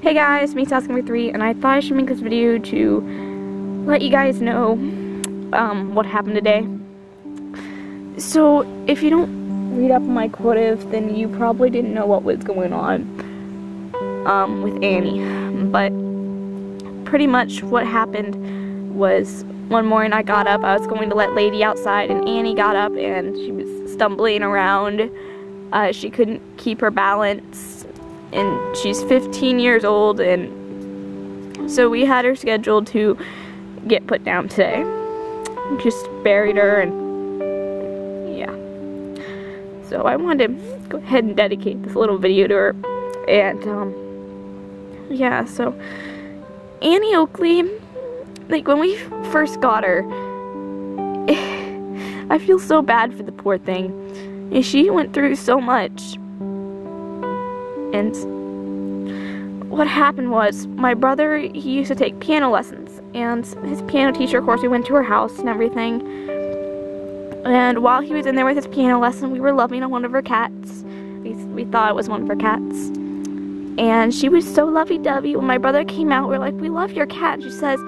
Hey guys, me Task3, and I thought I should make this video to let you guys know what happened today. So, if you don't read up on my quotive, then you probably didn't know what was going on with Annie. But pretty much what happened was one morning I got up, I was going to let Lady outside, and Annie got up and she was stumbling around. She couldn't keep her balance, and she's 15 years old, and so we had her scheduled to get put down today. Just buried her, and yeah. So I wanted to go ahead and dedicate this little video to her, and yeah, so Annie Oakley, like when we first got her, I feel so bad for the poor thing. And she went through so much. And what happened was, my brother, he used to take piano lessons, and his piano teacher, of course, we went to her house and everything. And while he was in there with his piano lesson, we were loving on one of her cats. We thought it was one of her cats. And she was so lovey-dovey. When my brother came out, we were like, "We love your cat." And she says,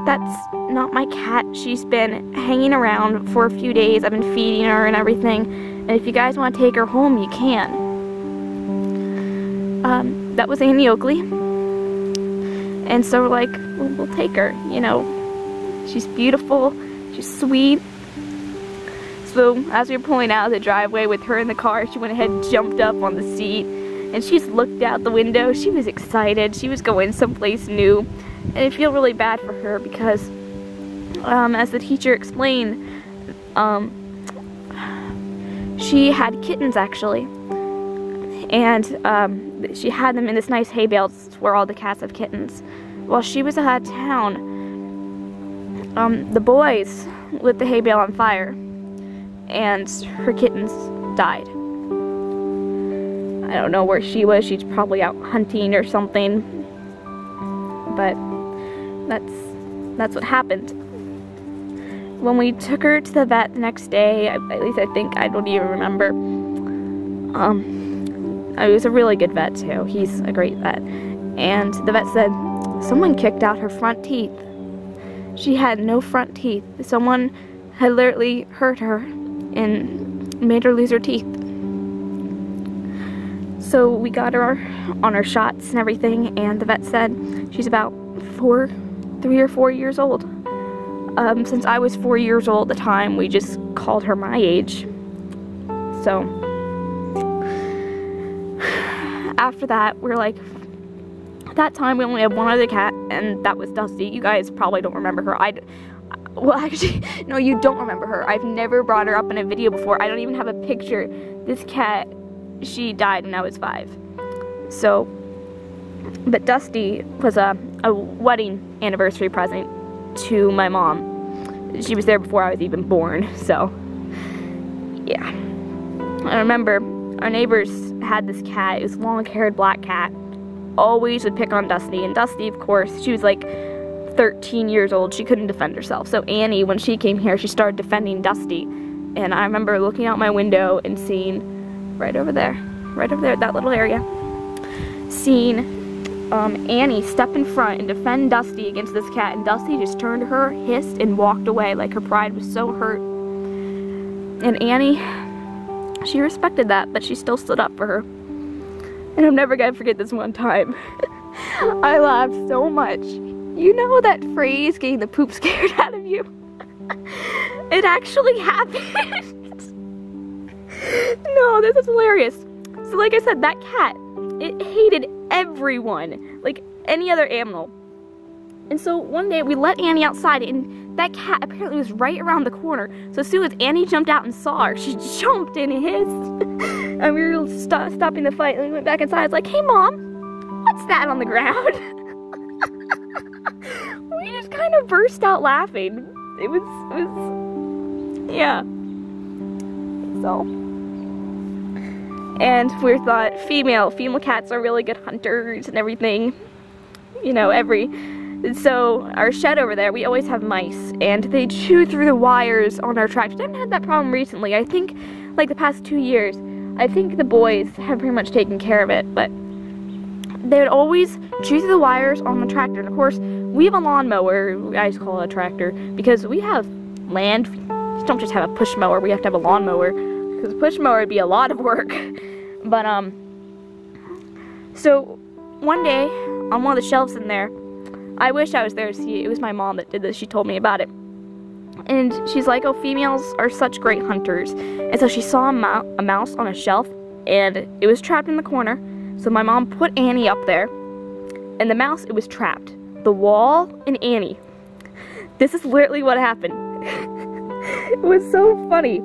"That's not my cat. She's been hanging around for a few days. I've been feeding her and everything. And if you guys want to take her home, you can." That was Annie Oakley. And so we're like, we'll take her, you know. She's beautiful, she's sweet. So as we were pulling out of the driveway with her in the car, she went ahead and jumped up on the seat. And she just looked out the window. She was excited. She was going someplace new. And I feel really bad for her because, as the teacher explained, she had kittens actually. And she had them in this nice hay bale where all the cats have kittens. While she was out of town, the boys lit the hay bale on fire, and her kittens died. I don't know where she was. She's probably out hunting or something. But that's what happened. When we took her to the vet the next day, at least I think, I don't even remember. He was a really good vet too. He's a great vet. And the vet said, someone kicked out her front teeth. She had no front teeth. Someone had literally hurt her and made her lose her teeth. So we got her on her shots and everything, and the vet said she's about 3 or 4 years old. Since I was 4 years old at the time, we just called her my age. So after that, we're like, at that time we only had one other cat, and that was Dusty. You guys probably don't remember her. Well, actually, no, you don't remember her. I've never brought her up in a video before. I don't even have a picture. This cat, she died when I was 5. So, but Dusty was a wedding anniversary present to my mom. She was there before I was even born, so yeah. I remember our neighbors had this cat. It was a long-haired black cat. Always would pick on Dusty, and Dusty, of course, she was like 13 years old. She couldn't defend herself. So Annie, when she came here, she started defending Dusty. And I remember looking out my window and seeing right over there, that little area, seeing Annie step in front and defend Dusty against this cat, and Dusty just turned to her, hissed, and walked away like her pride was so hurt. And Annie, she respected that, but she still stood up for her. And I'm never gonna forget this one time. I laughed so much. You know that phrase, getting the poop scared out of you? It actually happened. No, this is hilarious. So like I said, that cat, it hated everyone, like any other animal. And so one day we let Annie outside, and that cat apparently was right around the corner. So as soon as Annie jumped out and saw her, she jumped and hissed. And we were stopping the fight, and we went back inside. I was like, "Hey Mom, what's that on the ground?" We just kind of burst out laughing. It was yeah. So, and we thought female cats are really good hunters and everything. You know, so our shed over there, we always have mice, and they chew through the wires on our tractors. I haven't had that problem recently. I think like the past 2 years. I think the boys have pretty much taken care of it, but they would always chew through the wires on the tractor. And of course, we have a lawnmower. We guys call it a tractor because we have land. We don't just have a push mower. We have to have a lawnmower because a push mower would be a lot of work. But so one day on one of the shelves in there, I wish I was there to see it. It was my mom that did this. She told me about it. And she's like, oh, females are such great hunters. And so she saw a mouse on a shelf, and it was trapped in the corner. So my mom put Annie up there, and the mouse, it was trapped. The wall and Annie. This is literally what happened. It was so funny.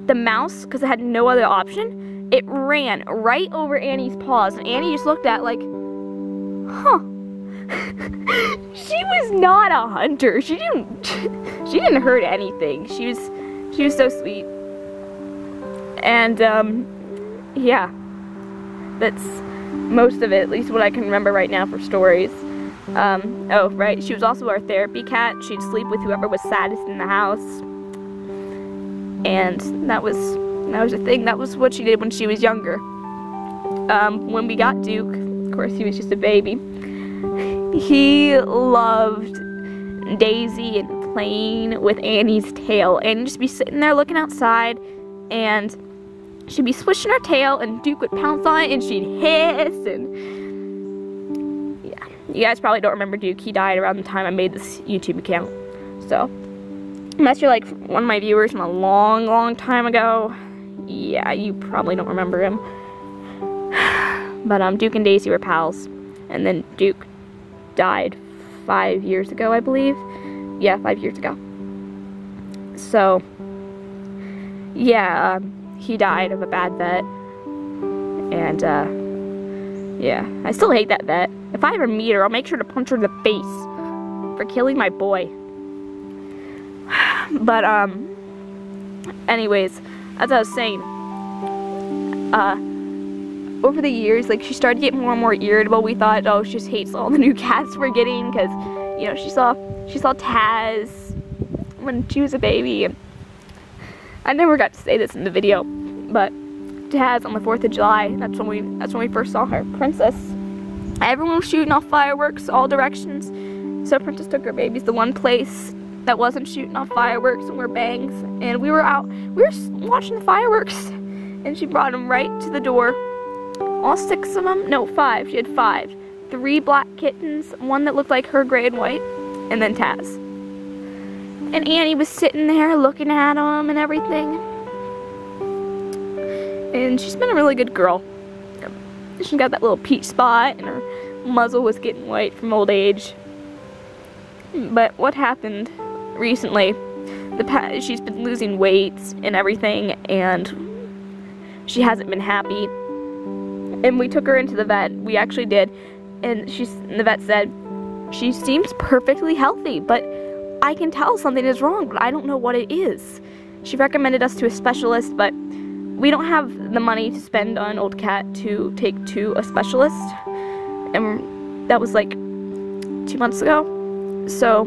The mouse, because it had no other option, it ran right over Annie's paws, and Annie just looked at like, huh. She was not a hunter. She didn't hurt anything. She was so sweet. And yeah, that's most of it, at least what I can remember right now for stories. Oh right, she was also our therapy cat. She'd sleep with whoever was saddest in the house, and that was a thing. That was what she did when she was younger. When we got Duke, of course he was just a baby. He loved Daisy and playing with Annie's tail, and just be sitting there looking outside, and she'd be swishing her tail, and Duke would pounce on it, and she'd hiss, and yeah. You guys probably don't remember Duke. He died around the time I made this YouTube account. So, unless you're like one of my viewers from a long, long time ago, yeah, you probably don't remember him. But Duke and Daisy were pals, and then Duke died 5 years ago, I believe. Yeah, 5 years ago. So, yeah, he died of a bad vet. And, yeah, I still hate that vet. If I ever meet her, I'll make sure to punch her in the face for killing my boy. But, anyways, as I was saying, over the years, like, she started to get more and more irritable. We thought, oh, she just hates all the new cats we're getting, because, you know, she saw Taz when she was a baby. I never got to say this in the video, but Taz on the 4th of July, that's when we first saw her, Princess. Everyone was shooting off fireworks all directions, so Princess took her babies the one place that wasn't shooting off fireworks or bangs, and we were watching the fireworks, and she brought them right to the door. All 6 of them, no, 5, she had 5. 3 black kittens, one that looked like her gray and white, and then Taz. And Annie was sitting there looking at them and everything. And she's been a really good girl. She got that little peach spot, and her muzzle was getting white from old age. But what happened recently, she's been losing weight and everything, and she hasn't been happy. And we took her into the vet. We actually did. And the vet said, she seems perfectly healthy, but I can tell something is wrong, but I don't know what it is. She recommended us to a specialist, but we don't have the money to spend on an old cat to take to a specialist. And that was like 2 months ago. So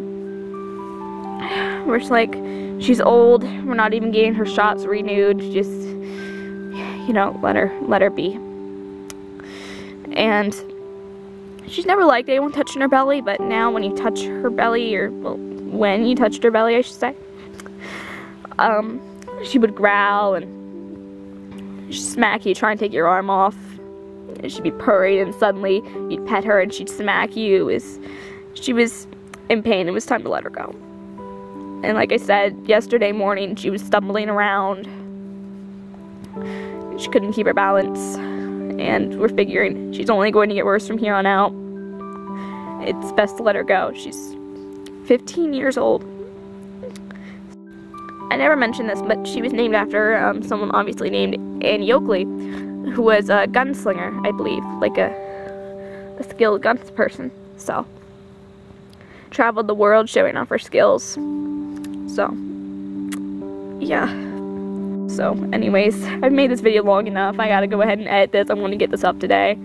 we're just like, she's old. We're not even getting her shots renewed. Just, you know, let her be. And she's never liked anyone touching her belly, but now when you touch her belly, or, well, when you touched her belly, I should say, she would growl and smack you, try and take your arm off. And she'd be purring, and suddenly you'd pet her and she'd smack you. She was in pain. It was time to let her go. And like I said, yesterday morning she was stumbling around. She couldn't keep her balance. And we're figuring she's only going to get worse from here on out. It's best to let her go. She's 15 years old. I never mentioned this, but she was named after someone obviously named Annie Oakley, who was a gunslinger, I believe, like a skilled guns person. So, traveled the world showing off her skills. So, yeah. So, anyways, I've made this video long enough. I gotta go ahead and edit this. I'm gonna get this up today.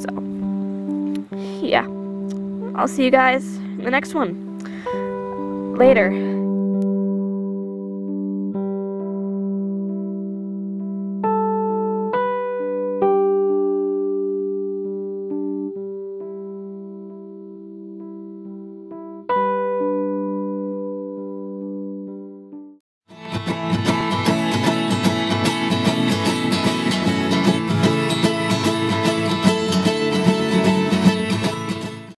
So, yeah. I'll see you guys in the next one. Later.